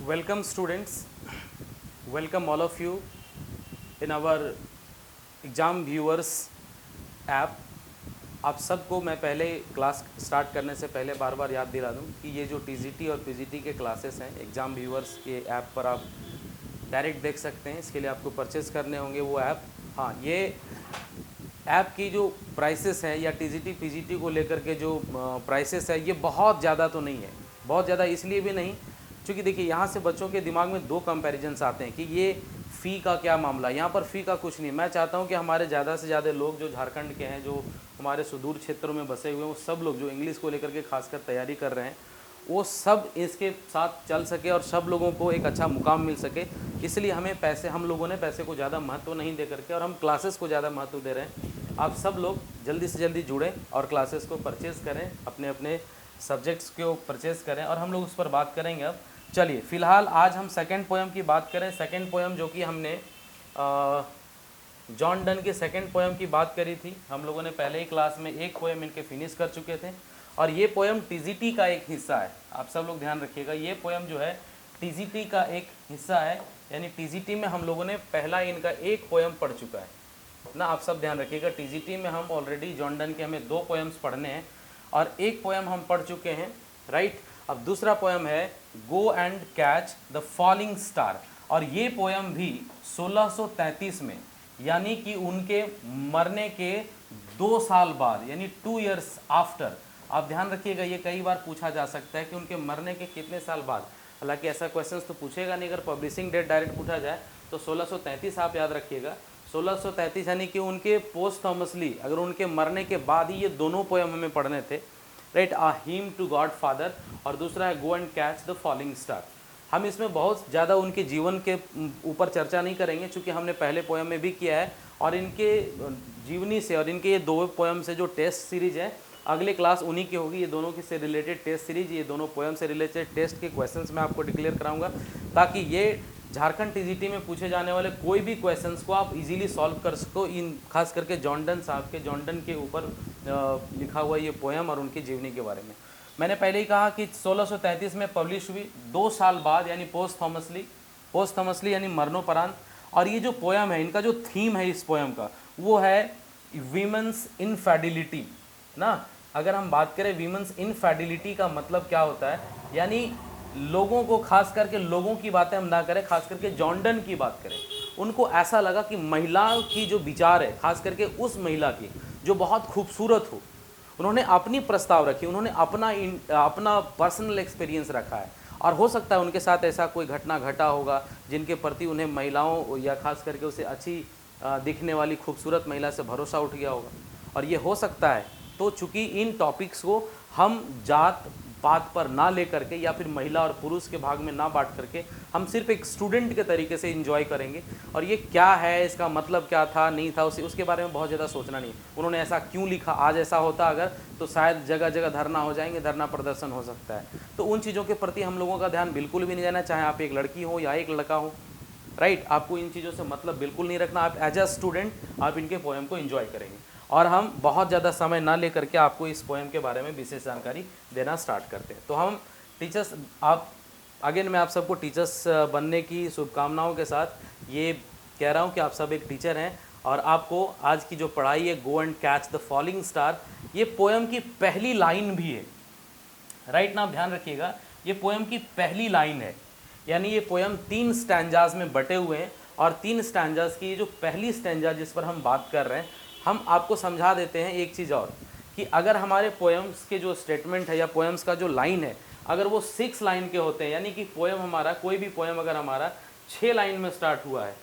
Welcome students, welcome all of you in our exam viewers app. आप सबको मैं पहले क्लास स्टार्ट करने से पहले बार बार याद दिला दूं कि ये जो टीजीटी और पीजीटी के क्लासेस हैं एग्ज़ाम व्यूअर्स के ऐप पर आप डायरेक्ट देख सकते हैं। इसके लिए आपको परचेज़ करने होंगे वो ऐप। हाँ, ये ऐप की जो प्राइसेस हैं या टीजीटी पीजीटी को लेकर के जो प्राइसेस है ये बहुत ज़्यादा तो नहीं है। बहुत ज़्यादा इसलिए भी नहीं क्योंकि देखिए यहाँ से बच्चों के दिमाग में दो कंपैरिजन्स आते हैं कि ये फ़ी का क्या मामला। यहाँ पर फ़ी का कुछ नहीं। मैं चाहता हूँ कि हमारे ज़्यादा से ज़्यादा लोग जो झारखंड के हैं, जो हमारे सुदूर क्षेत्रों में बसे हुए हैं, वो सब लोग जो इंग्लिश को लेकर के खासकर तैयारी कर रहे हैं, वो सब इसके साथ चल सके और सब लोगों को एक अच्छा मुकाम मिल सके। इसलिए हम लोगों ने पैसे को ज़्यादा महत्व नहीं दे करके और हम क्लासेस को ज़्यादा महत्व दे रहे हैं। आप सब लोग जल्दी से जल्दी जुड़ें और क्लासेस को परचेज़ करें, अपने अपने सब्जेक्ट्स को परचेज़ करें और हम लोग उस पर बात करेंगे। अब चलिए फ़िलहाल आज हम सेकंड पोएम की बात करें। सेकंड पोएम जो कि हमने जॉन डन की सेकंड पोएम की बात करी थी। हम लोगों ने पहले ही क्लास में एक पोएम इनके फिनिश कर चुके थे और ये पोएम टीजीटी का एक हिस्सा है। आप सब लोग ध्यान रखिएगा, ये पोएम जो है टीजीटी का एक हिस्सा है, यानी टीजीटी में हम लोगों ने पहला इनका एक पोएम पढ़ चुका है ना। आप सब ध्यान रखिएगा, टीजीटी में हम ऑलरेडी जॉन डन के हमें दो पोएम्स पढ़ने हैं और एक पोएम हम पढ़ चुके हैं, राइट। अब दूसरा पोएम है go and catch the falling star और ये पोएम भी 1633 में, यानी कि उनके मरने के 2 साल बाद, यानी 2 years आफ्टर। आप ध्यान रखिएगा, ये कई बार पूछा जा सकता है कि उनके मरने के कितने साल बाद। हालांकि ऐसा क्वेश्चन तो पूछेगा नहीं, अगर पब्लिशिंग डेट डायरेक्ट पूछा जाए तो 1633 आप याद रखिएगा। 1633 यानी कि उनके पोस्टथॉमसली, अगर उनके मरने के बाद ही ये दोनों पोएम हमें पढ़ने थे, right. A hymn to God father और दूसरा है go and catch the falling star. हम इसमें बहुत ज़्यादा उनके जीवन के ऊपर चर्चा नहीं करेंगे क्योंकि हमने पहले पोएम में भी किया है और इनके जीवनी से और इनके ये दो पोएम से जो टेस्ट सीरीज है, अगले क्लास उन्हीं की होगी। ये दोनों से रिलेटेड टेस्ट सीरीज, ये दोनों पोएम से रिलेटेड टेस्ट के क्वेश्चंस मैं आपको डिक्लेयर कराऊंगा ताकि ये झारखंड टीजीटी में पूछे जाने वाले कोई भी क्वेश्चंस को आप इजीली सॉल्व कर सको। इन खास करके जॉन डन साहब के, जॉन डन के ऊपर लिखा हुआ ये पोएम और उनकी जीवनी के बारे में। मैंने पहले ही कहा कि 1633 में पब्लिश हुई, 2 साल बाद, यानी पोस्टथॉमसली यानी मरणोपरांत। और ये जो पोएम है, इनका जो थीम है इस पोएम का, वो है वीमेंस इनफेडिलिटी ना। अगर हम बात करें वीमेंस इनफेडिलिटी का मतलब क्या होता है, यानी लोगों को, खास करके लोगों की बातें हम ना करें, खास करके जॉन डन की बात करें, उनको ऐसा लगा कि महिलाओं की जो विचार है, खास करके उस महिला की जो बहुत खूबसूरत हो, उन्होंने अपनी प्रस्ताव रखी, उन्होंने अपना पर्सनल एक्सपीरियंस रखा है और हो सकता है उनके साथ ऐसा कोई घटना घटा होगा जिनके प्रति उन्हें महिलाओं या खास करके उसे अच्छी दिखने वाली खूबसूरत महिला से भरोसा उठ गया होगा। और ये हो सकता है, तो चूंकि इन टॉपिक्स को हम जात पात पर ना ले करके या फिर महिला और पुरुष के भाग में ना बांट करके हम सिर्फ एक स्टूडेंट के तरीके से एंजॉय करेंगे। और ये क्या है, इसका मतलब क्या था, नहीं था, उसके बारे में बहुत ज़्यादा सोचना नहीं। उन्होंने ऐसा क्यों लिखा, आज ऐसा होता अगर तो शायद जगह जगह धरना हो जाएंगे, धरना प्रदर्शन हो सकता है। तो उन चीज़ों के प्रति हम लोगों का ध्यान बिल्कुल भी नहीं जाना, चाहे आप एक लड़की हो या एक लड़का हो, राइट। आपको इन चीज़ों से मतलब बिल्कुल नहीं रखना। आप एज अ स्टूडेंट आप इनके पोएम को एंजॉय करेंगे और हम बहुत ज़्यादा समय ना लेकर के आपको इस पोएम के बारे में विशेष जानकारी देना स्टार्ट करते हैं। तो हम टीचर्स, आप अगेन मैं आप सबको टीचर्स बनने की शुभकामनाओं के साथ ये कह रहा हूँ कि आप सब एक टीचर हैं और आपको आज की जो पढ़ाई है go and catch the falling star, ये पोएम की पहली लाइन भी है, राइट ना। आप ध्यान रखिएगा, ये पोएम की पहली लाइन है, यानी ये पोएम 3 स्टैंजाज में बटे हुए हैं और 3 स्टैंजाज की जो पहली स्टैंजा जिस पर हम बात कर रहे हैं, हम आपको समझा देते हैं एक चीज़ और कि अगर हमारे पोएम्स के जो स्टेटमेंट है या पोएम्स का जो लाइन है, अगर वो 6 लाइन के होते हैं, यानी कि पोएम हमारा, कोई भी पोएम अगर हमारा 6 लाइन में स्टार्ट हुआ है,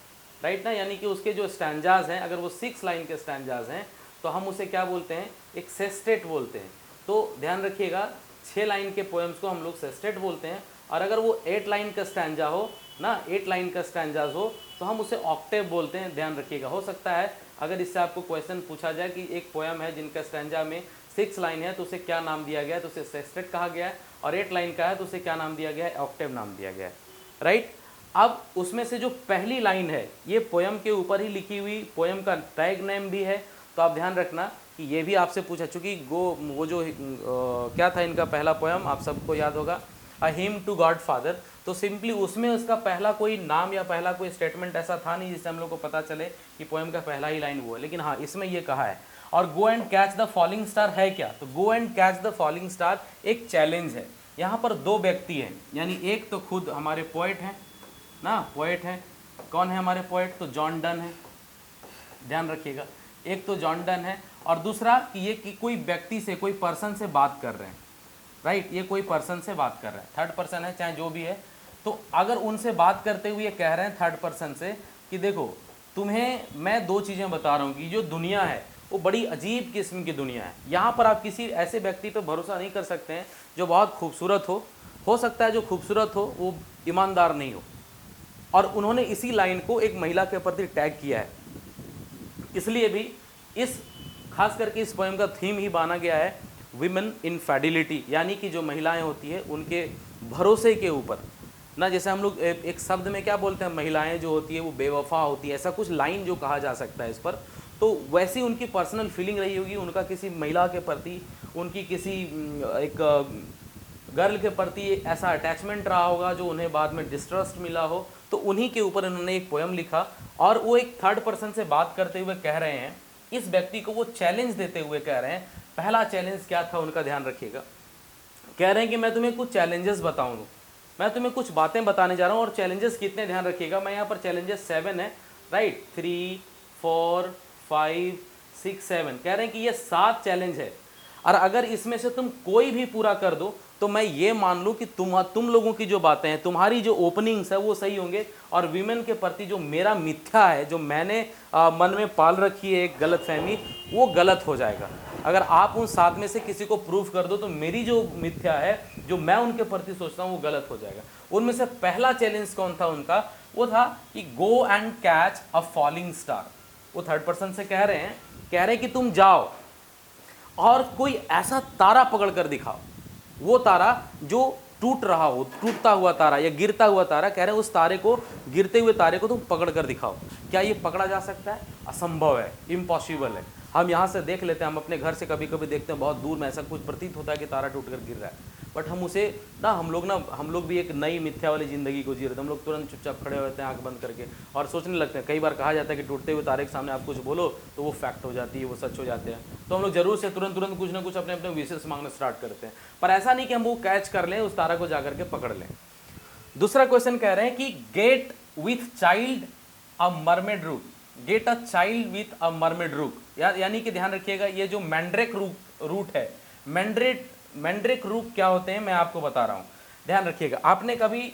राइट ना, यानी कि उसके जो स्टैंजाज हैं अगर वो 6 लाइन के स्टैंजाज हैं तो हम उसे क्या बोलते हैं, एक सेस्टेट बोलते हैं। तो ध्यान रखिएगा, 6 लाइन के पोएम्स को हम लोग सेस्टेट बोलते हैं और अगर वो 8 लाइन का स्टैंजा हो ना, 8 लाइन का स्टैंजाज हो तो हम उसे ऑक्टेव बोलते हैं। ध्यान रखिएगा, हो सकता है अगर इससे आपको क्वेश्चन पूछा जाए कि एक पोएम है जिनका स्टैंजा में 6 लाइन है तो उसे क्या नाम दिया गया है, तो उसे सेस्टेट कहा गया है, और 8 लाइन का है तो उसे क्या नाम दिया गया है, ऑक्टेव नाम दिया गया है, राइट। अब उसमें से जो पहली लाइन है ये पोएम के ऊपर ही लिखी हुई, पोएम का टैग नेम भी है। तो आप ध्यान रखना कि ये भी आपसे पूछा, चूँकि वो जो क्या था इनका पहला पोएम, आप सबको याद होगा, अ हिम टू गॉड फादर। तो सिंपली उसमें उसका पहला कोई नाम या पहला कोई स्टेटमेंट ऐसा था नहीं जिससे हम लोग को पता चले कि पोएम का पहला ही लाइन वो है, लेकिन हाँ इसमें ये कहा है। और गो and catch the falling star है क्या, तो गो and catch the falling star एक चैलेंज है। यहाँ पर दो व्यक्ति हैं, यानी एक तो खुद हमारे पोएट हैं ना, पोएट हैं, कौन है हमारे पोएट, तो जॉन डन है, ध्यान रखिएगा, एक तो जॉन डन है, और दूसरा कि ये कि कोई व्यक्ति से, कोई पर्सन से बात कर रहे हैं, राइट, ये कोई पर्सन से बात कर रहे हैं, थर्ड पर्सन है चाहे जो भी है। तो अगर उनसे बात करते हुए कह रहे हैं थर्ड पर्सन से कि देखो तुम्हें मैं दो चीज़ें बता रहा हूँ कि जो दुनिया है वो बड़ी अजीब किस्म की दुनिया है, यहाँ पर आप किसी ऐसे व्यक्ति पर भरोसा नहीं कर सकते हैं जो बहुत खूबसूरत हो सकता है जो खूबसूरत हो वो ईमानदार नहीं हो। और उन्होंने इसी लाइन को एक महिला के प्रति टैग किया है, इसलिए भी इस खास करके इस पोएम का थीम ही माना गया है विमेन इनफेडिलिटी, यानी कि जो महिलाएं होती है उनके भरोसे के ऊपर ना, जैसे हम लोग एक शब्द में क्या बोलते हैं, महिलाएं जो होती है वो बेवफा होती है, ऐसा कुछ लाइन जो कहा जा सकता है इस पर, तो वैसी उनकी पर्सनल फीलिंग रही होगी, उनका किसी महिला के प्रति, उनकी किसी एक गर्ल के प्रति ऐसा अटैचमेंट रहा होगा जो उन्हें बाद में डिस्ट्रस्ट मिला हो, तो उन्हीं के ऊपर इन्होंने एक पोएम लिखा। और वो एक थर्ड पर्सन से बात करते हुए कह रहे हैं, इस व्यक्ति को वो चैलेंज देते हुए कह रहे हैं। पहला चैलेंज क्या था उनका, ध्यान रखिएगा, कह रहे हैं कि मैं तुम्हें कुछ चैलेंजेस बताऊंगा, मैं तुम्हें कुछ बातें बताने जा रहा हूँ, और चैलेंजेस कितने, ध्यान रखिएगा, मैं यहाँ पर चैलेंजेस 7 है, राइट, 3 4 5 6 7, कह रहे हैं कि ये 7 चैलेंज है, और अगर इसमें से तुम कोई भी पूरा कर दो तो मैं ये मान लूँ कि तुम लोगों की जो बातें हैं, तुम्हारी जो ओपनिंग्स है वो सही होंगे, और वीमेन के प्रति जो मेरा मिथ्या है, जो मैंने मन में पाल रखी है एक गलतफहमी, वो गलत हो जाएगा। अगर आप उन 7 में से किसी को प्रूव कर दो तो मेरी जो मिथ्या है, जो मैं उनके प्रति सोचता हूँ, वो गलत हो जाएगा। उनमें से पहला चैलेंज कौन था उनका, वो था कि गो and catch a falling star. वो थर्ड पर्सन से कह रहे हैं कि तुम जाओ और कोई ऐसा तारा पकड़ कर दिखाओ, वो तारा जो टूट रहा हो, टूटता हुआ तारा या गिरता हुआ तारा, कह रहे हैं उस तारे को, गिरते हुए तारे को तुम पकड़ कर दिखाओ। क्या ये पकड़ा जा सकता है, असंभव है, इम्पॉसिबल है। हम यहाँ से देख लेते हैं, हम अपने घर से कभी कभी देखते हैं बहुत दूर में ऐसा कुछ प्रतीत होता है कि तारा टूट कर गिर रहा है, बट हम उसे हम लोग भी एक नई मिथ्या वाली ज़िंदगी को जी रहे थे। हम लोग तुरंत चुपचाप खड़े होते हैं आंख बंद करके और सोचने लगते हैं। कई बार कहा जाता है कि टूटते हुए तारे के सामने आप कुछ बोलो तो वो फैक्ट हो जाती है, वो सच हो जाते हैं, तो हम लोग जरूर से तुरंत कुछ ना कुछ अपने अपने विशेष मांगना स्टार्ट करते हैं। पर ऐसा नहीं कि हम वो कैच कर लें, उस तारा को जा करके पकड़ लें। दूसरा क्वेश्चन कह रहे हैं कि get with child a mermaid root, get a child with a mermaid root, यानी कि ध्यान रखिएगा, ये जो मैंड्रेक रूट है, मैंड्रेक रूट क्या होते हैं मैं आपको बता रहा हूँ, ध्यान रखिएगा। आपने कभी,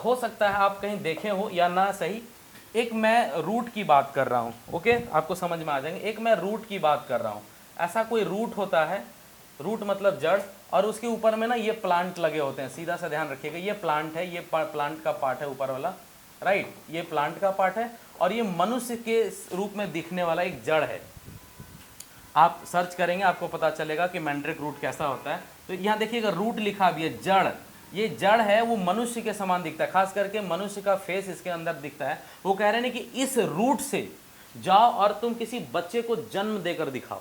हो सकता है आप कहीं देखे हो या ना सही, एक मैं रूट की बात कर रहा हूँ, ओके, आपको समझ में आ जाएंगे। एक मैं रूट की बात कर रहा हूँ, ऐसा कोई रूट होता है, रूट मतलब जड़, और उसके ऊपर में ना ये प्लांट लगे होते हैं, सीधा सा ध्यान रखिएगा, ये प्लांट है, ये प्लांट का पार्ट है ऊपर वाला, राइट, ये प्लांट का पार्ट है, और ये मनुष्य के रूप में दिखने वाला एक जड़ है। आप सर्च करेंगे आपको पता चलेगा कि मैंड्रेक रूट कैसा होता है। तो यहाँ देखिएगा रूट लिखा भी है, जड़, ये जड़ है, वो मनुष्य के समान दिखता है, खास करके मनुष्य का फेस इसके अंदर दिखता है। वो कह रहे हैं कि इस रूट से जाओ और तुम किसी बच्चे को जन्म देकर दिखाओ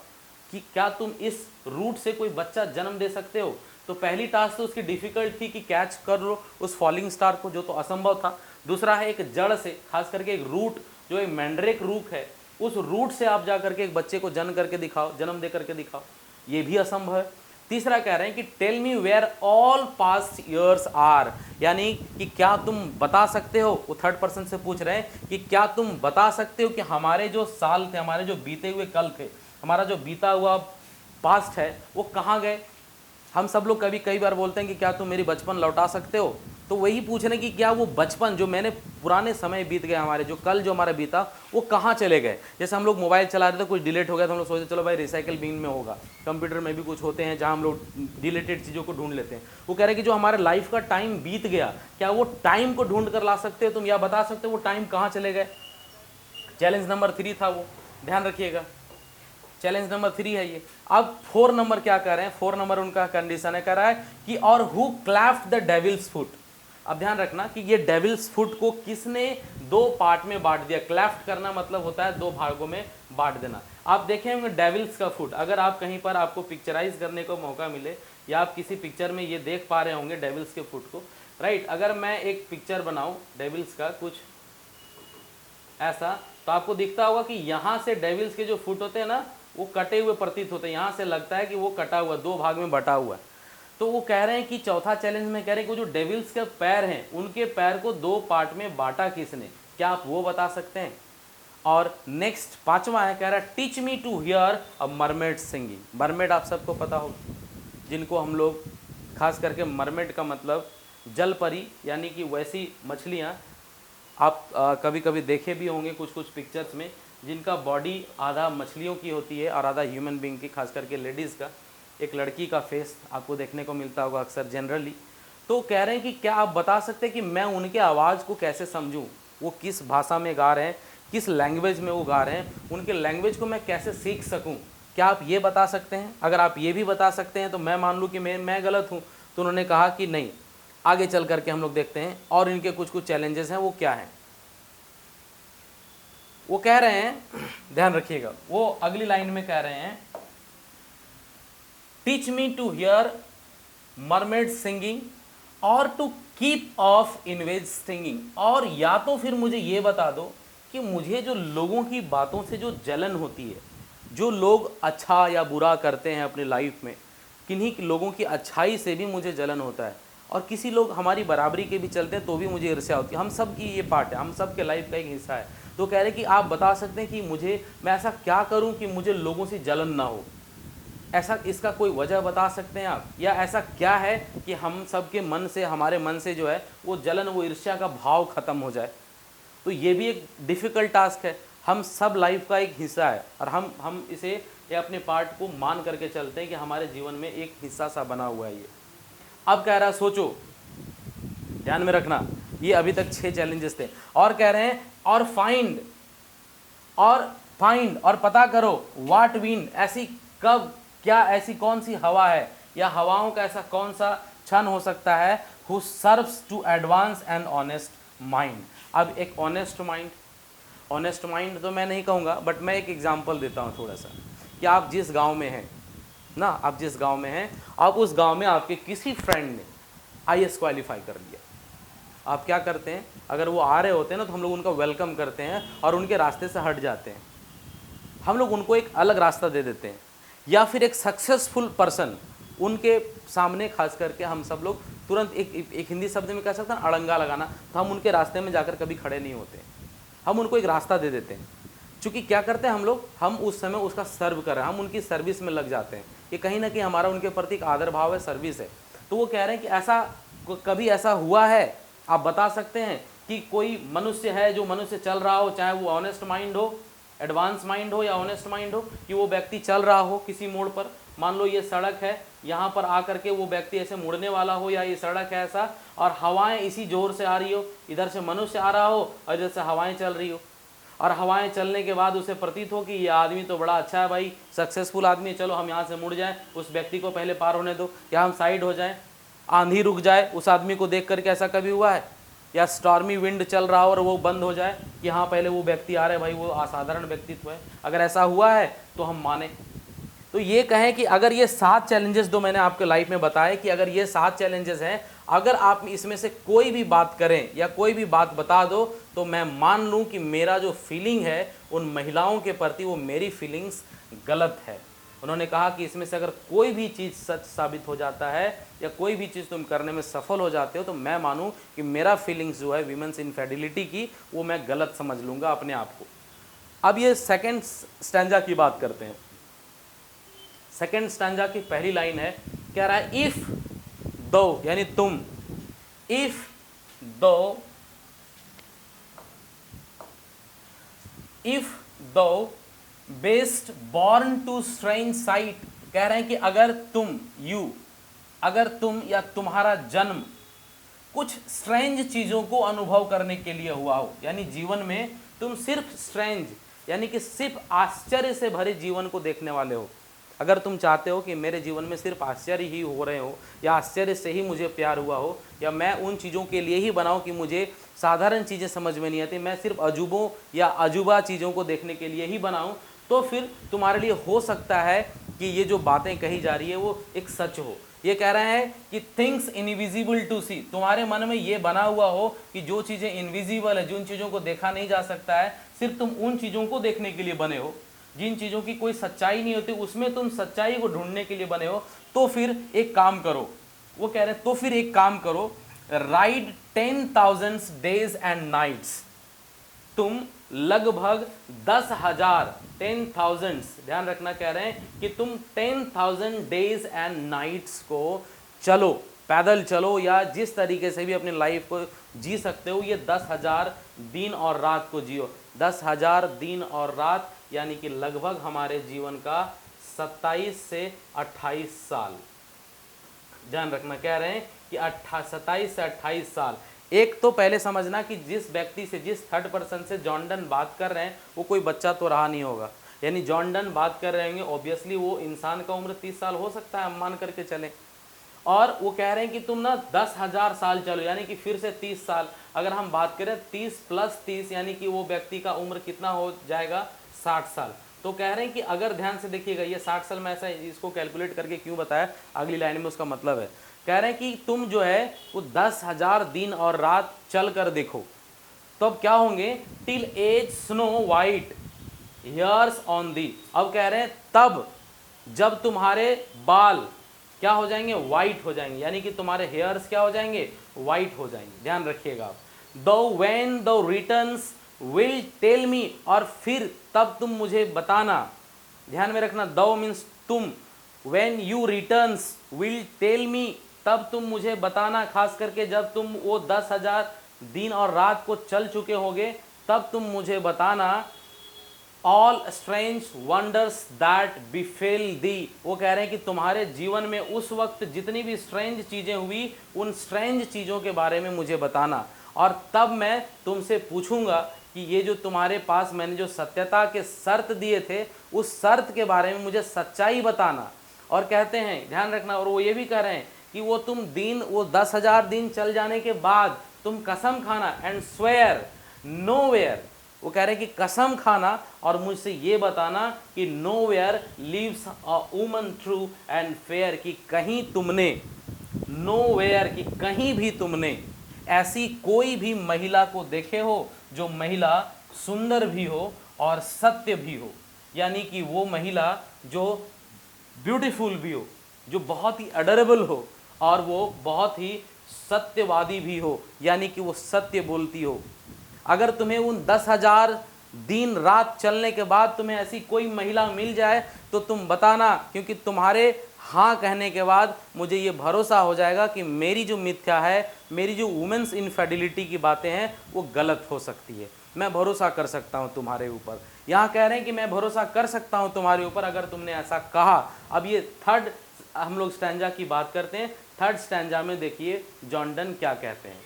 कि क्या तुम इस रूट से कोई बच्चा जन्म दे सकते हो। तो पहली टास्क तो उसकी डिफिकल्ट थी कि कैच कर लो उस फॉलिंग स्टार को, जो तो असंभव था। दूसरा है एक जड़ से, खास करके एक रूट, जो एक मैंड्रेक रूट है, उस रूट से आप जा करके एक बच्चे को जन्म करके दिखाओ, जन्म दे करके दिखाओ, ये भी असंभव है। तीसरा कह रहे हैं कि tell me where all past years are, यानी कि क्या तुम बता सकते हो, वो थर्ड पर्सन से पूछ रहे हैं कि क्या तुम बता सकते हो कि हमारे जो साल थे, हमारे जो बीते हुए कल थे, हमारा जो बीता हुआ पास्ट है, वो कहाँ गए। हम सब लोग कई बार बोलते हैं कि क्या तुम मेरी बचपन लौटा सकते हो, तो वही पूछ रहे हैं कि क्या वो बचपन जो मैंने पुराने समय बीत गए, हमारे जो कल जो हमारा बीता, वो कहाँ चले गए। जैसे हम लोग मोबाइल चला रहे थे, कुछ डिलीट हो गया तो हम लोग सोचते चलो भाई रिसाइकल बिन में होगा। कंप्यूटर में भी कुछ होते हैं जहाँ हम लोग डिलीटेड चीज़ों को ढूंढ लेते हैं। वो कह रहे हैं कि जो हमारे लाइफ का टाइम बीत गया, क्या वो टाइम को ढूंढ कर ला सकते हो तुम, या बता सकते हो वो टाइम कहाँ चले गए। चैलेंज नंबर 3 था वो, ध्यान रखिएगा, चैलेंज नंबर 3 है ये। अब 4 नंबर क्या कर रहे हैं, 4 नंबर उनका कंडीशन है, कह रहा है कि और who cleft the devil's foot. अब ध्यान रखना कि ये डेविल्स फुट को किसने 2 पार्ट में बांट दिया। क्लैफ्ट करना मतलब होता है 2 भागों में बांट देना। आप देखे होंगे डेविल्स का फुट, अगर आप कहीं पर आपको पिक्चराइज करने को मौका मिले या आप किसी पिक्चर में ये देख पा रहे होंगे डेविल्स के फुट को, राइट। अगर मैं एक पिक्चर बनाऊं डेविल्स का कुछ ऐसा, तो आपको दिखता होगा कि यहाँ से डेविल्स के जो फुट होते हैं ना वो कटे हुए प्रतीत होते हैं, यहाँ से लगता है कि वो कटा हुआ, दो भाग में बटा हुआ है। तो वो कह रहे हैं कि चौथा चैलेंज में कह रहे हैं कि जो डेविल्स के पैर हैं उनके पैर को दो पार्ट में बांटा किसने, क्या आप वो बता सकते हैं। और नेक्स्ट पांचवा है, कह रहा है teach me to hear a mermaid singing. Mermaid आप सबको पता होगा, जिनको हम लोग खास करके मरमेड का मतलब जल परी, यानी कि वैसी मछलियाँ आप कभी कभी देखे भी होंगे कुछ कुछ पिक्चर्स में, जिनका बॉडी आधा मछलियों की होती है और आधा ह्यूमन बीइंग की, खास करके लेडीज़ का, एक लड़की का फेस आपको देखने को मिलता होगा अक्सर जनरली। तो कह रहे हैं कि क्या आप बता सकते हैं कि मैं उनके आवाज़ को कैसे समझूं, वो किस भाषा में गा रहे हैं, किस लैंग्वेज में वो गा रहे हैं, उनके लैंग्वेज को मैं कैसे सीख सकूं, क्या आप ये बता सकते हैं। अगर आप ये भी बता सकते हैं तो मैं मान लूँ कि मैं गलत हूँ। तो उन्होंने कहा कि नहीं, आगे चल करके हम लोग देखते हैं और इनके कुछ कुछ चैलेंजेस हैं वो क्या हैं। वो कह रहे हैं, ध्यान रखिएगा, वो अगली लाइन में कह रहे हैं teach me to hear mermaid singing और to keep off envy's singing. और या तो फिर मुझे ये बता दो कि मुझे जो लोगों की बातों से जो जलन होती है, जो लोग अच्छा या बुरा करते हैं अपनी लाइफ में, किन्हीं लोगों की अच्छाई से भी मुझे जलन होता है, और किसी लोग हमारी बराबरी के भी चलते हैं तो भी मुझे ईर्ष्या होती है। हम सब की ये पार्ट है, हम सब के लाइफ का एक हिस्सा है। तो कह रहे कि आप बता सकते हैं कि मैं ऐसा क्या करूं कि मुझे लोगों से जलन ना हो, ऐसा इसका कोई वजह बता सकते हैं आप, या ऐसा क्या है कि हम सब के मन से, हमारे मन से जो है वो जलन, वो ईर्ष्या का भाव खत्म हो जाए। तो ये भी एक डिफ़िकल्ट टास्क है, हम सब लाइफ का एक हिस्सा है और हम इसे या अपने पार्ट को मान करके चलते हैं कि हमारे जीवन में एक हिस्सा सा बना हुआ है ये। अब कह रहा है सोचो, ध्यान में रखना, ये अभी तक 6 चैलेंजेस थे, और कह रहे हैं और फाइंड और पता करो व्हाट विंड, ऐसी कब, क्या ऐसी कौन सी हवा है या हवाओं का ऐसा कौन सा क्षण हो सकता है who serves to advance an honest mind. अब एक ऑनेस्ट माइंड तो मैं नहीं कहूँगा, बट मैं एक एग्जांपल देता हूँ थोड़ा सा, कि आप जिस गांव में हैं ना, आप जिस गांव में हैं, आप उस गांव में आपके किसी फ्रेंड ने IAS क्वालिफाई कर लिया। आप क्या करते हैं, अगर वो आ रहे होते हैं ना तो हम लोग उनका वेलकम करते हैं और उनके रास्ते से हट जाते हैं, हम लोग उनको एक अलग रास्ता दे देते हैं। या फिर एक सक्सेसफुल पर्सन उनके सामने, खास करके हम सब लोग तुरंत एक हिंदी शब्द में कह सकते हैं अड़ंगा लगाना, तो हम उनके रास्ते में जाकर कभी खड़े नहीं होते, हम उनको एक रास्ता दे देते हैं। चूँकि क्या करते हैं हम लोग, हम उस समय उसका सर्व कर रहे हैं, हम उनकी सर्विस में लग जाते हैं, ये कहीं ना कहीं हमारा उनके प्रति एक आदर भाव है, सर्विस है। तो वो कह रहे हैं कि ऐसा कभी ऐसा हुआ है, आप बता सकते हैं कि कोई मनुष्य है, जो मनुष्य चल रहा हो, चाहे वो ऑनेस्ट माइंड हो, एडवांस माइंड हो या ऑनेस्ट माइंड हो, कि वो व्यक्ति चल रहा हो किसी मोड़ पर, मान लो ये सड़क है, यहाँ पर आकर के वो व्यक्ति ऐसे मुड़ने वाला हो, या ये सड़क है ऐसा, और हवाएं इसी जोर से आ रही हो, इधर से मनुष्य आ रहा हो और इधर से हवाएं चल रही हो, और हवाएं चलने के बाद उसे प्रतीत हो कि ये आदमी तो बड़ा अच्छा है भाई, सक्सेसफुल आदमी है, चलो हम यहाँ से मुड़ जाएं, उस व्यक्ति को पहले पार होने दो, या हम साइड हो जाएं, आंधी रुक जाए उस आदमी को देख करके, ऐसा कभी हुआ है। या स्टॉर्मी विंड चल रहा हो और वो बंद हो जाए कि हाँ पहले वो व्यक्ति आ रहा है, भाई वो असाधारण व्यक्तित्व है, अगर ऐसा हुआ है तो हम माने। तो ये कहें कि अगर ये 7 चैलेंजेस जो मैंने आपके लाइफ में बताए, कि अगर ये 7 चैलेंजेस हैं, अगर आप इसमें से कोई भी बात करें या कोई भी बात बता दो, तो मैं मान लूँ कि मेरा जो फीलिंग है उन महिलाओं के प्रति, वो मेरी फीलिंग्स गलत है। उन्होंने कहा कि इसमें से अगर कोई भी चीज़ सच साबित हो जाता है या कोई भी चीज़ तुम करने में सफल हो जाते हो, तो मैं मानूं कि मेरा फीलिंग्स जो है वीमेंस इनफेडिलिटी की, वो मैं गलत समझ लूँगा अपने आप को। अब ये सेकंड स्टैंजा की बात करते हैं। सेकंड स्टैंजा की पहली लाइन है, कह रहा है इफ दो, यानी तुम, if thou be'st born to strange sight. कह रहे हैं कि अगर तुम या तुम्हारा जन्म कुछ स्ट्रेंज चीजों को अनुभव करने के लिए हुआ हो, यानी जीवन में तुम सिर्फ स्ट्रेंज, यानी कि सिर्फ आश्चर्य से भरे जीवन को देखने वाले हो, अगर तुम चाहते हो कि मेरे जीवन में सिर्फ आश्चर्य ही हो रहे हो, या आश्चर्य से ही मुझे प्यार हुआ हो, या मैं उन चीज़ों के लिए ही बनाऊं कि मुझे साधारण चीज़ें समझ में नहीं आती, मैं सिर्फ अजूबों या अजूबा चीज़ों को देखने के लिए ही बनाऊं, तो फिर तुम्हारे लिए हो सकता है कि ये जो बातें कही जा रही है वो एक सच हो। ये कह रहे हैं कि थिंग्स इनविजिबल टू सी, तुम्हारे मन में ये बना हुआ हो कि जो चीजें इनविजिबल है, जिन चीजों को देखा नहीं जा सकता है, सिर्फ तुम उन चीजों को देखने के लिए बने हो, जिन चीजों की कोई सच्चाई नहीं होती उसमें तुम सच्चाई को ढूंढने के लिए बने हो। तो फिर एक काम करो, वो कह रहे हैं तो फिर एक काम करो, राइड 10,000 डेज एंड नाइट्स, तुम लगभग 10,000 10,000, ध्यान रखना, कह रहे हैं कि तुम 10,000 डेज एंड नाइट्स को चलो, पैदल चलो या जिस तरीके से भी अपनी लाइफ को जी सकते हो, ये 10,000 दिन और रात को जियो। 10,000 दिन और रात यानी कि लगभग हमारे जीवन का 27 से 28 साल, ध्यान रखना, कह रहे हैं कि 27 से 28 साल। एक तो पहले समझना कि जिस व्यक्ति से, जिस थर्ड पर्सन से जॉन डन बात कर रहे हैं वो कोई बच्चा तो रहा नहीं होगा, यानी जॉन डन बात कर रहे होंगे, ऑब्वियसली वो इंसान का उम्र 30 साल हो सकता है, हम मान करके चलें। और वो कह रहे हैं कि तुम ना 10,000 साल चलो, यानी कि फिर से 30 साल, अगर हम बात करें 30 + 30 यानी कि वो व्यक्ति का उम्र कितना हो जाएगा, 60 साल। तो कह रहे हैं कि अगर ध्यान से देखिएगा, ये 60 साल में ऐसा इसको कैलकुलेट करके क्यों बताया, अगली लाइन में उसका मतलब है। कह रहे हैं कि तुम जो है वो 10,000 दिन और रात चल कर देखो, तो अब क्या होंगे, till as snow white hairs on the. अब कह रहे हैं तब जब तुम्हारे बाल क्या हो जाएंगे, वाइट हो जाएंगे, यानी कि तुम्हारे हेयर्स क्या हो जाएंगे, वाइट हो जाएंगे, ध्यान रखिएगा आप। Thou when thou returns will tell me, और फिर तब तुम मुझे बताना, ध्यान में रखना, दो मीन्स तुम, when you returns will tell me, तब तुम मुझे बताना, खास करके जब तुम वो 10,000 दिन और रात को चल चुके होगे, तब तुम मुझे बताना, ऑल स्ट्रेंज वंडर्स दैट बिफेल दी। वो कह रहे हैं कि तुम्हारे जीवन में उस वक्त जितनी भी स्ट्रेंज चीज़ें हुई, उन स्ट्रेंज चीज़ों के बारे में मुझे बताना, और तब मैं तुमसे पूछूंगा कि ये जो तुम्हारे पास मैंने जो सत्यता के शर्त दिए थे, उस शर्त के बारे में मुझे सच्चाई बताना। और कहते हैं, ध्यान रखना, और वो ये भी कह रहे हैं कि वो तुम दिन, वो 10,000 दिन चल जाने के बाद तुम कसम खाना, एंड स्वेयर नोवेयर, वो कह रहे हैं कि कसम खाना और मुझसे ये बताना कि nowhere lives a woman true and fair, कि कहीं तुमने, नोवेयर की कहीं भी तुमने ऐसी कोई भी महिला को देखे हो जो महिला सुंदर भी हो और सत्य भी हो, यानी कि वो महिला जो ब्यूटीफुल भी हो, जो बहुत ही अडरेबल हो, और वो बहुत ही सत्यवादी भी हो, यानी कि वो सत्य बोलती हो। अगर तुम्हें उन 10,000 दिन रात चलने के बाद तुम्हें ऐसी कोई महिला मिल जाए तो तुम बताना, क्योंकि तुम्हारे हाँ कहने के बाद मुझे ये भरोसा हो जाएगा कि मेरी जो मिथ्या है, मेरी जो वुमेन्स इनफिडेलिटी की बातें हैं वो गलत हो सकती है, मैं भरोसा कर सकता हूँ तुम्हारे ऊपर। यहाँ कह रहे हैं कि मैं भरोसा कर सकता हूँ तुम्हारे ऊपर अगर तुमने ऐसा कहा। अब ये थर्ड हम लोग स्टैंजा की बात करते हैं। थर्ड स्टैंजा में देखिए जॉन डन क्या कहते हैं,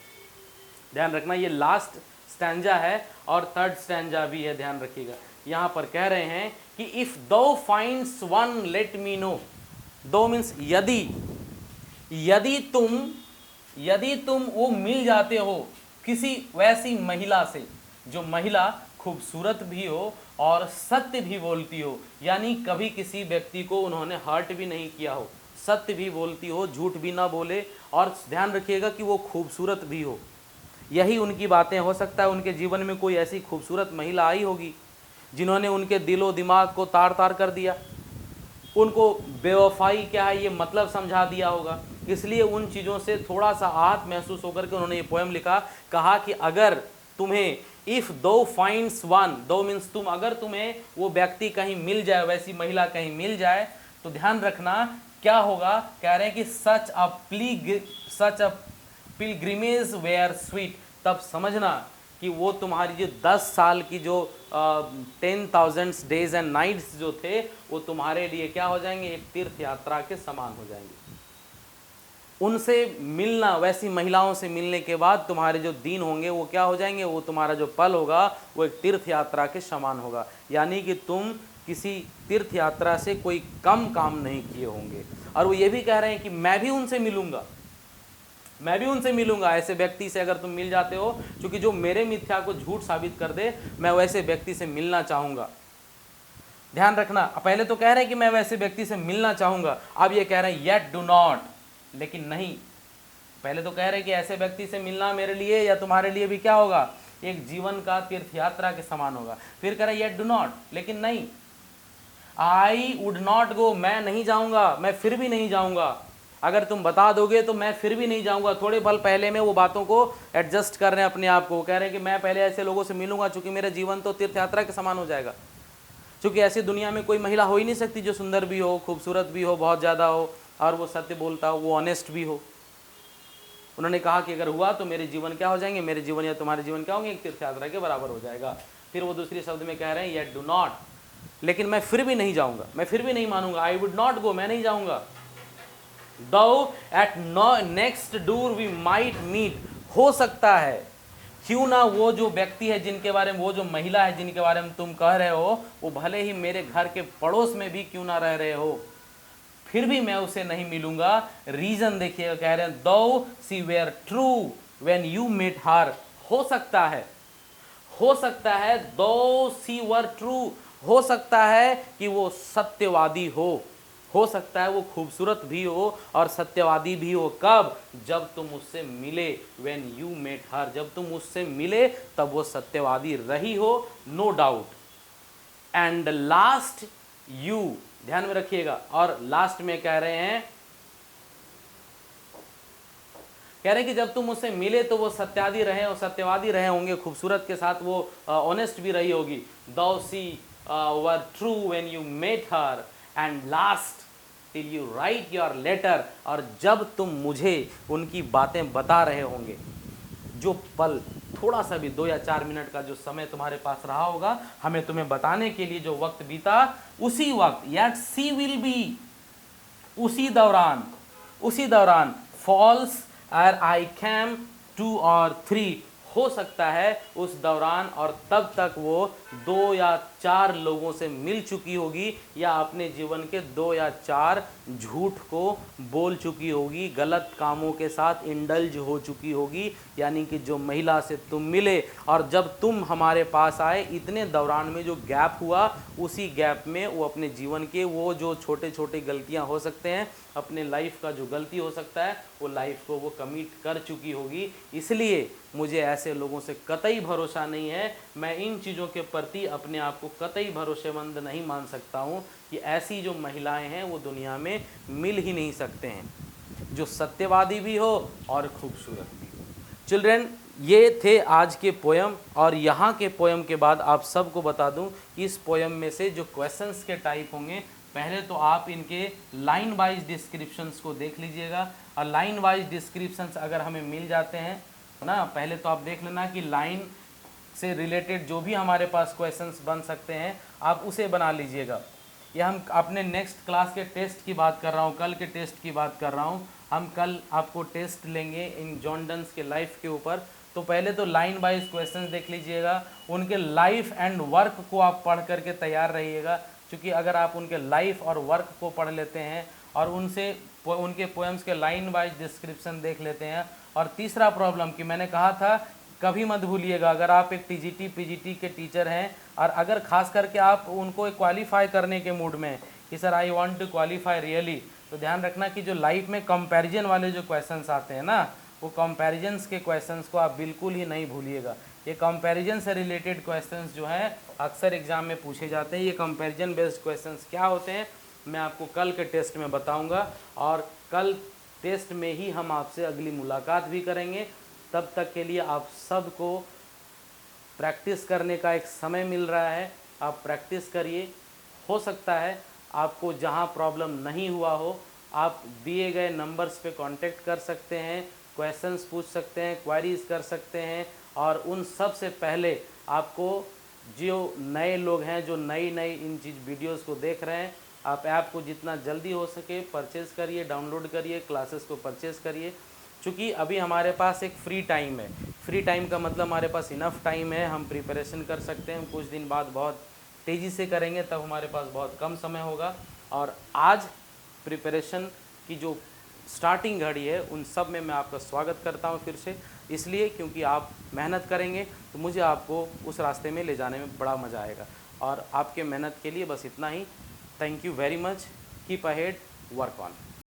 ध्यान रखना, ये लास्ट स्टैंजा है और थर्ड स्टैंजा भी है, ध्यान रखिएगा। यहाँ पर कह रहे हैं कि इफ दो finds one let me know, दो मीन्स यदि, यदि तुम वो मिल जाते हो किसी वैसी महिला से जो महिला खूबसूरत भी हो और सत्य भी बोलती हो, यानी कभी किसी व्यक्ति को उन्होंने हर्ट भी नहीं किया हो, सत्य भी बोलती हो, झूठ भी ना बोले, और ध्यान रखिएगा कि वो खूबसूरत भी हो, यही उनकी बातें। हो सकता है उनके जीवन में कोई ऐसी खूबसूरत महिला आई होगी जिन्होंने उनके दिलो दिमाग को तार तार कर दिया, उनको बेवफाई क्या है ये मतलब समझा दिया होगा, इसलिए उन चीज़ों से थोड़ा सा आहत महसूस होकर के उन्होंने ये पोएम लिखा। कहा कि अगर तुम्हें, इफ़ दो फाइंड्स वन, दो मीन्स तुम, अगर तुम्हें वो व्यक्ति कहीं मिल जाए, वैसी महिला कहीं मिल जाए, तो ध्यान रखना क्या होगा। कह रहे हैं कि सच अ पिलग्रिमेज वेयर स्वीट, तब समझना कि वो तुम्हारी जो 10 साल की जो 10,000 डेज एंड नाइट्स जो थे वो तुम्हारे लिए क्या हो जाएंगे, एक तीर्थ यात्रा के समान हो जाएंगे। उनसे मिलना, वैसी महिलाओं से मिलने के बाद तुम्हारे जो दिन होंगे वो क्या हो जाएंगे, वो तुम्हारा जो पल होगा वो एक तीर्थ यात्रा के समान होगा, यानी कि तुम किसी तीर्थ यात्रा से कोई कम काम नहीं किए होंगे। और वो ये भी कह रहे हैं कि मैं भी उनसे मिलूंगा, मैं भी उनसे मिलूंगा, ऐसे व्यक्ति से अगर तुम मिल जाते हो, क्योंकि जो मेरे मिथ्या को झूठ साबित कर दे, मैं वैसे व्यक्ति से मिलना चाहूंगा। ध्यान रखना, पहले तो कह रहे हैं कि मैं वैसे व्यक्ति से मिलना चाहूंगा, अब ये कह रहे हैं येट डू नॉट, लेकिन नहीं, पहले तो कह रहे कि ऐसे व्यक्ति से मिलना मेरे लिए या तुम्हारे लिए भी क्या होगा, एक जीवन का तीर्थ यात्रा के समान होगा। फिर कह रहे येट डू नॉट, लेकिन नहीं, आई वुड नॉट गो, मैं नहीं जाऊंगा, मैं फिर भी नहीं जाऊंगा, अगर तुम बता दोगे तो मैं फिर भी नहीं जाऊंगा। थोड़े पल पहले में वो बातों को एडजस्ट कर रहे हैं अपने आप को, कह रहे हैं कि मैं पहले ऐसे लोगों से मिलूंगा चूंकि मेरा जीवन तो तीर्थ यात्रा के समान हो जाएगा, क्योंकि ऐसी दुनिया में कोई महिला हो ही नहीं सकती जो सुंदर भी हो, खूबसूरत भी हो, बहुत ज़्यादा हो, और वो सत्य बोलता हो, वो ऑनेस्ट भी हो। उन्होंने कहा कि अगर हुआ तो मेरे जीवन क्या हो जाएंगे, मेरे जीवन या तुम्हारे जीवन क्या होंगे, एक तीर्थ यात्रा के बराबर हो जाएगा। फिर वो दूसरे शब्द में कह रहे हैं येट डू नॉट, लेकिन मैं फिर भी नहीं जाऊंगा, मैं फिर भी नहीं मानूंगा, आई वुड नॉट गो, मैं नहीं जाऊंगा। Though at next door we might meet, हो सकता है, क्यों ना वो जो व्यक्ति है जिनके बारे में, वो जो महिला है जिनके बारे में तुम कह रहे हो, वो भले ही मेरे घर के पड़ोस में भी क्यों ना रह रहे हो, फिर भी मैं उसे नहीं मिलूंगा। रीजन देखिएगा, कह रहे हैं though she were true when you met her, हो सकता है, हो सकता है, दो सी वर ट्रू, हो सकता है कि वो सत्यवादी हो सकता है वो खूबसूरत भी हो और सत्यवादी भी हो। कब? जब तुम उससे मिले, व्हेन यू मेट हर, जब तुम उससे मिले तब वो सत्यवादी रही हो, no doubt. And last you, ध्यान में रखिएगा, और लास्ट में कह रहे हैं कि जब तुम उससे मिले तो वो सत्यादी रहे और सत्यवादी रहे होंगे, खूबसूरत के साथ वो ऑनेस्ट भी रही होगी। Though she were true when you met her and last till you write your letter, और जब तुम मुझे उनकी बातें बता रहे होंगे, जो पल, थोड़ा सा भी 2 या 4 मिनट का जो समय तुम्हारे पास रहा होगा हमें तुम्हें बताने के लिए, जो वक्त बीता, उसी वक्त yet she will be, उसी दौरान फॉल्स और आई कैम 2 और 3, हो सकता है उस दौरान और तब तक वो 2 या 4 लोगों से मिल चुकी होगी, या अपने जीवन के 2 या 4 झूठ को बोल चुकी होगी, गलत कामों के साथ इंडल्ज हो चुकी होगी। यानी कि जो महिला से तुम मिले और जब तुम हमारे पास आए, इतने दौरान में जो गैप हुआ, उसी गैप में वो अपने जीवन के वो जो छोटे छोटे गलतियां हो सकते हैं, अपने लाइफ का जो गलती हो सकता है, वो लाइफ को वो कमिट कर चुकी होगी। इसलिए मुझे ऐसे लोगों से कतई भरोसा नहीं है, मैं इन चीज़ों के प्रति अपने आप को कतई भरोसेमंद नहीं मान सकता हूँ कि ऐसी जो महिलाएं हैं वो दुनिया में मिल ही नहीं सकते हैं, जो सत्यवादी भी हो और खूबसूरत भी हो। चिल्ड्रेन, ये थे आज के पोयम, और यहाँ के पोयम के बाद आप सबको बता दूं कि इस पोयम में से जो क्वेश्चंस के टाइप होंगे, पहले तो आप इनके लाइन वाइज डिस्क्रिप्शंस को देख लीजिएगा, और लाइन वाइज डिस्क्रिप्शंस अगर हमें मिल जाते हैं ना, पहले तो आप देख लेना कि लाइन से रिलेटेड जो भी हमारे पास क्वेश्चंस बन सकते हैं आप उसे बना लीजिएगा। यह हम अपने नेक्स्ट क्लास के टेस्ट की बात कर रहा हूँ, कल के टेस्ट की बात कर रहा हूँ। हम कल आपको टेस्ट लेंगे इन जॉन डन्स के लाइफ के ऊपर, तो पहले तो लाइन वाइज क्वेश्चंस देख लीजिएगा, उनके लाइफ एंड वर्क को आप पढ़ करके तैयार रहिएगा, क्योंकि अगर आप उनके लाइफ और वर्क को पढ़ लेते हैं और उनके पोएम्स के लाइन वाइज डिस्क्रिप्शन देख लेते हैं। और तीसरा प्रॉब्लम कि मैंने कहा था, कभी मत भूलिएगा, अगर आप एक टीजीटी पीजीटी के टीचर हैं और अगर खास करके आप उनको क्वालिफाई करने के मूड में कि sir I want to qualify really, तो ध्यान रखना कि जो लाइफ में कंपैरिजन वाले जो क्वेश्चंस आते हैं ना, वो कंपैरिजन्स के क्वेश्चंस को आप बिल्कुल ही नहीं भूलिएगा। ये कंपैरिजन से रिलेटेड क्वेश्चंस जो हैं अक्सर एग्जाम में पूछे जाते हैं। ये कंपैरिजन बेस्ड क्वेश्चंस क्या होते हैं मैं आपको कल के टेस्ट में बताऊंगा, और कल टेस्ट में ही हम आपसे अगली मुलाकात भी करेंगे। तब तक के लिए आप सबको प्रैक्टिस करने का एक समय मिल रहा है, आप प्रैक्टिस करिए। हो सकता है आपको जहां प्रॉब्लम नहीं हुआ हो, आप दिए गए नंबर्स पे कांटेक्ट कर सकते हैं, क्वेश्चंस पूछ सकते हैं, क्वेरीज कर सकते हैं। और उन सब से पहले आपको, जो नए लोग हैं, जो नई इन चीज़ वीडियोस को देख रहे हैं, आप ऐप को जितना जल्दी हो सके परचेज़ करिए, डाउनलोड करिए, क्लासेस को परचेज़ करिए। चूँकि अभी हमारे पास एक फ्री टाइम है, फ्री टाइम का मतलब हमारे पास इनफ टाइम है, हम प्रिपरेशन कर सकते हैं। कुछ दिन बाद बहुत तेज़ी से करेंगे, तब हमारे पास बहुत कम समय होगा। और आज प्रिपरेशन की जो स्टार्टिंग घड़ी है, उन सब में मैं आपका स्वागत करता हूं फिर से, इसलिए क्योंकि आप मेहनत करेंगे तो मुझे आपको उस रास्ते में ले जाने में बड़ा मज़ा आएगा। और आपके मेहनत के लिए बस इतना ही। Thank you very much, keep ahead, work on.